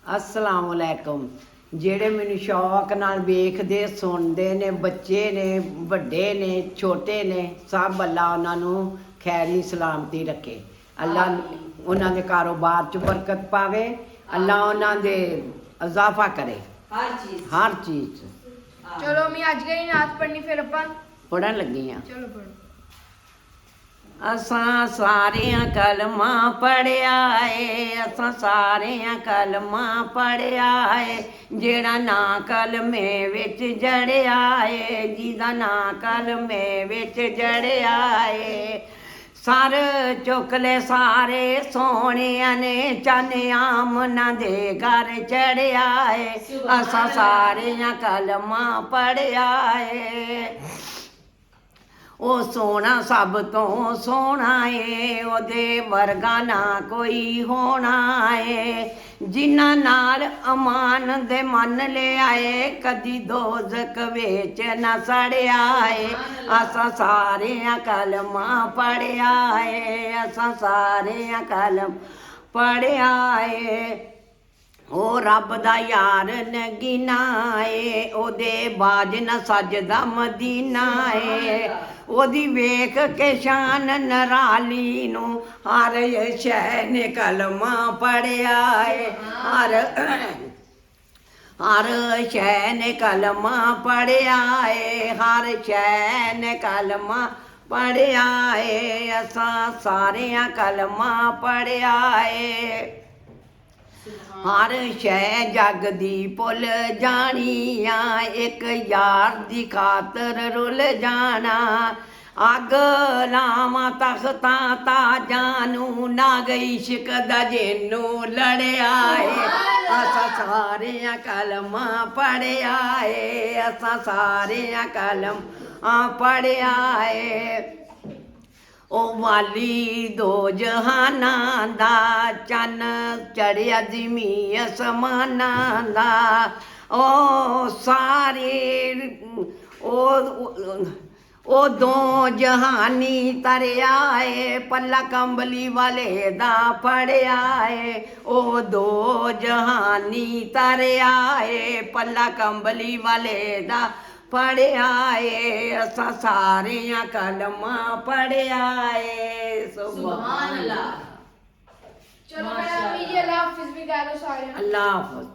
अस्सलाम वालेकुम। ਜਿਹੜੇ ਮੈਨੂੰ ਸ਼ੌਕ ਨਾਲ ਵੇਖਦੇ ਸੁਣਦੇ ਨੇ, ਬੱਚੇ ਨੇ, ਵੱਡੇ ਨੇ, ਛੋਟੇ ਨੇ, ਸਭ ਅੱਲਾ ਉਹਨਾਂ ਨੂੰ ਖੈਰੀ ਸਲਾਮਤੀ ਰੱਖੇ। ਅੱਲਾ ਉਹਨਾਂ ਦੇ ਕਾਰੋਬਾਰ 'ਚ ਬਰਕਤ ਪਾਵੇ। ਅੱਲਾ ਉਹਨਾਂ ਦੇ ਇਜ਼ਾਫਾ करे हर चीज। चलो मैं आज गई नात पढ़नी फिर अपन पढ़न लगी हाँ। चलो पढ़ो। असां सारियां कलमा पढ़िया है, असां सारियां कलमा पढ़िया है। जेड़ा ना कलमे विच जड़िया है, जिदा ना कलमे विच जड़िया है। सर चुकले सारे सोहणिया ने, चन आमना दे घर चढ़िया है। असां सारियां कलमा पढ़िया है। ਉਹ ਸੋਹਣਾ ਸਭ ਤੋਂ ਸੋਹਣਾ ਏ, ਉਹਦੇ ਵਰਗਾ ਨਾ ਕੋਈ ਹੋਣਾ ਏ। ਜਿਨ੍ਹਾਂ ਨਾਲ ਅਮਾਨ ਦੇ ਮੰਨ ਲਿਆਏ, ਕਦੀ ਦੋਜ਼ਖ ਵਿੱਚ ਨਾ ਸੜਿਆ ਏ। ਅਸਾਂ ਸਾਰਿਆਂ ਕਲਮਾ ਪੜਿਆ ਏ, ਅਸਾਂ ਸਾਰਿਆਂ ਕਲਮ ਪੜਿਆ ਏ। ਉਹ ਰੱਬ ਦਾ ਯਾਰ ਨਗੀਨਾ ਏ, ਉਹਦੇ ਬਾਜ ਨਾ ਸਜਦਾ ਮਦੀਨਾ ਏ। ਉਹਦੀ ਵੇਖ ਕੇ ਸ਼ਾਨ ਨਰਾਲੀ ਨੂੰ ਹਰ ਸ਼ੈ ਨੇ ਕਲਮਾ ਪੜਿਆ ਏ। ਹਰ ਸ਼ੈ ਨੇ ਕਲਮਾ ਪੜਿਆ ਏ, ਹਰ ਸ਼ੈ ਨੇ ਕਲਮਾ ਪੜਿਆ ਏ। ਅਸਾਂ ਸਾਰਿਆਂ ਕਲਮਾ ਪੜਿਆ ਏ। हर शै जग दी भुल जानी आ, एक यार दी खातर रुल जाना। अग लावां तख्तां ताजां नूं, नाग इश्क दा जिन्नू लड़िया है। असां सारियां कलमा पढ़िया है, असां सारियां कलमा पढ़िया है। ओ वाली दो जहानां दा, चन चढ़िया जिमी असमानां दा। ओ सारे ओ दो जहानी तरिया है, पल्ला कंबली वाले दा फड़िया है। ओ दो जहानी तरिया है, पल्ला कंबली वाले दा पढ़िया है। असां सारियां कलमा पढ़िया है। सुभान अल्लाह। चलो मेरा अल्लाह हाफिज़ भी कह दो सारे। अल्लाह हाफिज़।